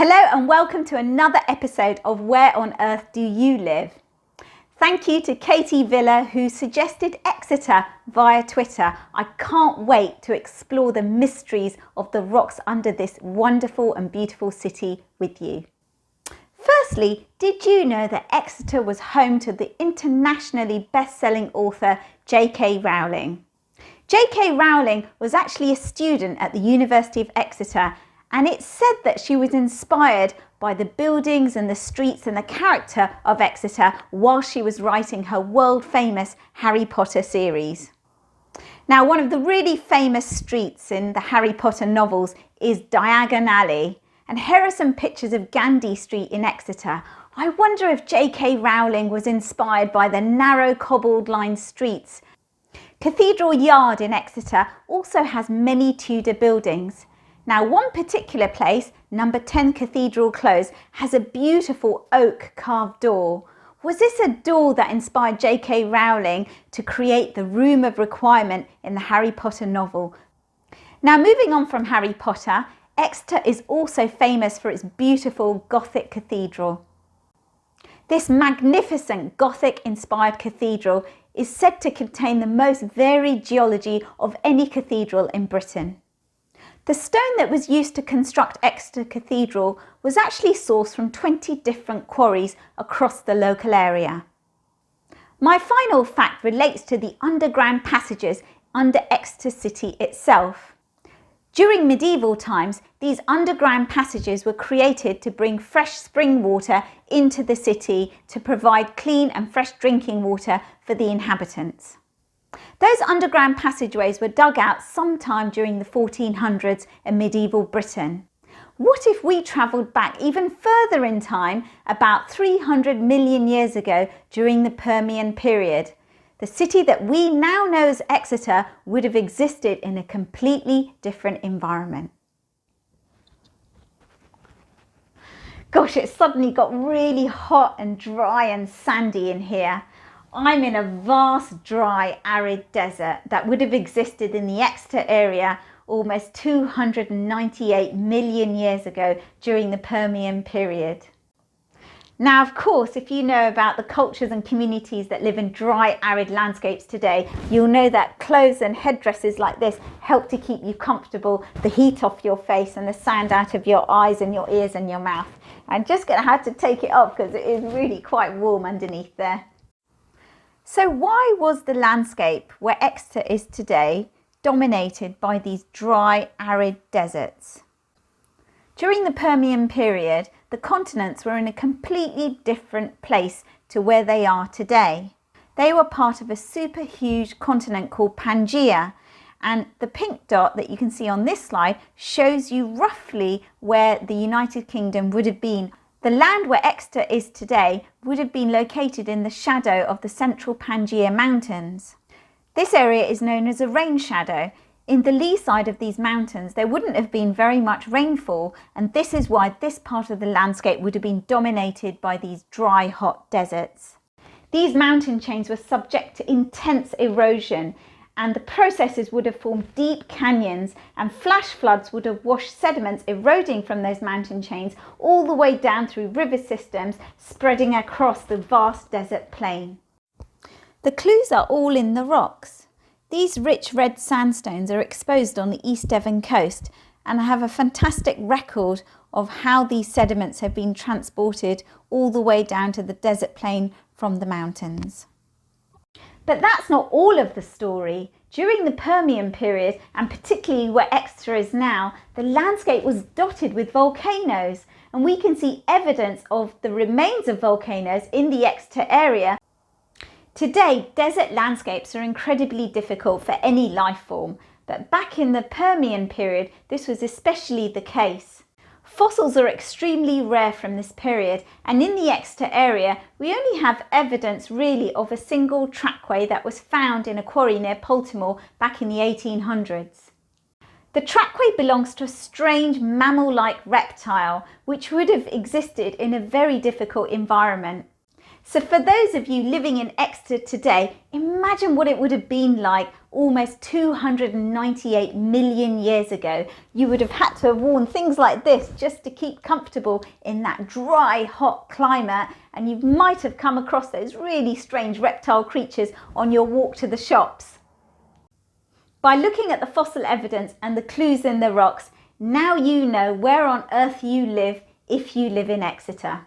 Hello and welcome to another episode of Where on Earth Do You Live? Thank you to Katie Villa who suggested Exeter via Twitter. I can't wait to explore the mysteries of the rocks under this wonderful and beautiful city with you. Firstly, did you know that Exeter was home to the internationally best-selling author J.K. Rowling? J.K. Rowling was actually a student at the University of Exeter, and it's said that she was inspired by the buildings and the streets and the character of Exeter while she was writing her world-famous Harry Potter series. Now, one of the really famous streets in the Harry Potter novels is Diagon Alley, and here are some pictures of Gandy Street in Exeter. I wonder if J.K. Rowling was inspired by the narrow cobbled-lined streets. Cathedral Yard in Exeter also has many Tudor buildings. Now, one particular place, number 10 Cathedral Close, has a beautiful oak carved door. Was this a door that inspired J.K. Rowling to create the Room of Requirement in the Harry Potter novel? Now, moving on from Harry Potter, Exeter is also famous for its beautiful Gothic cathedral. This magnificent Gothic-inspired cathedral is said to contain the most varied geology of any cathedral in Britain. The stone that was used to construct Exeter Cathedral was actually sourced from 20 different quarries across the local area. My final fact relates to the underground passages under Exeter City itself. During medieval times, these underground passages were created to bring fresh spring water into the city to provide clean and fresh drinking water for the inhabitants. Those underground passageways were dug out sometime during the 1400s in medieval Britain. What if we travelled back even further in time, about 300 million years ago during the Permian period? The city that we now know as Exeter would have existed in a completely different environment. Gosh, it suddenly got really hot and dry and sandy in here. I'm in a vast, dry, arid desert that would have existed in the Exeter area almost 298 million years ago during the Permian period. Now, of course, if you know about the cultures and communities that live in dry, arid landscapes today, you'll know that clothes and headdresses like this help to keep you comfortable, the heat off your face and the sand out of your eyes and your ears and your mouth. I'm just going to have to take it off because it is really quite warm underneath there. So why was the landscape where Exeter is today dominated by these dry, arid deserts? During the Permian period, the continents were in a completely different place to where they are today. They were part of a super huge continent called Pangaea, and the pink dot that you can see on this slide shows you roughly where the United Kingdom would have been. The land where Exeter is today would have been located in the shadow of the central Pangaea Mountains. This area is known as a rain shadow. In the lee side of these mountains, there wouldn't have been very much rainfall, and this is why this part of the landscape would have been dominated by these dry, hot deserts. These mountain chains were subject to intense erosion, and the processes would have formed deep canyons, and flash floods would have washed sediments eroding from those mountain chains all the way down through river systems spreading across the vast desert plain. The clues are all in the rocks. These rich red sandstones are exposed on the East Devon coast and have a fantastic record of how these sediments have been transported all the way down to the desert plain from the mountains. But that's not all of the story. During the Permian period, and particularly where Exeter is now, the landscape was dotted with volcanoes, and we can see evidence of the remains of volcanoes in the Exeter area. Today, desert landscapes are incredibly difficult for any life form, but back in the Permian period, this was especially the case. Fossils are extremely rare from this period, and in the Exeter area, we only have evidence really of a single trackway that was found in a quarry near Baltimore back in the 1800s. The trackway belongs to a strange mammal-like reptile which would have existed in a very difficult environment. So for those of you living in Exeter today, imagine what it would have been like almost 298 million years ago. You would have had to have worn things like this just to keep comfortable in that dry, hot climate, and you might have come across those really strange reptile creatures on your walk to the shops. By looking at the fossil evidence and the clues in the rocks, now you know where on earth you live if you live in Exeter.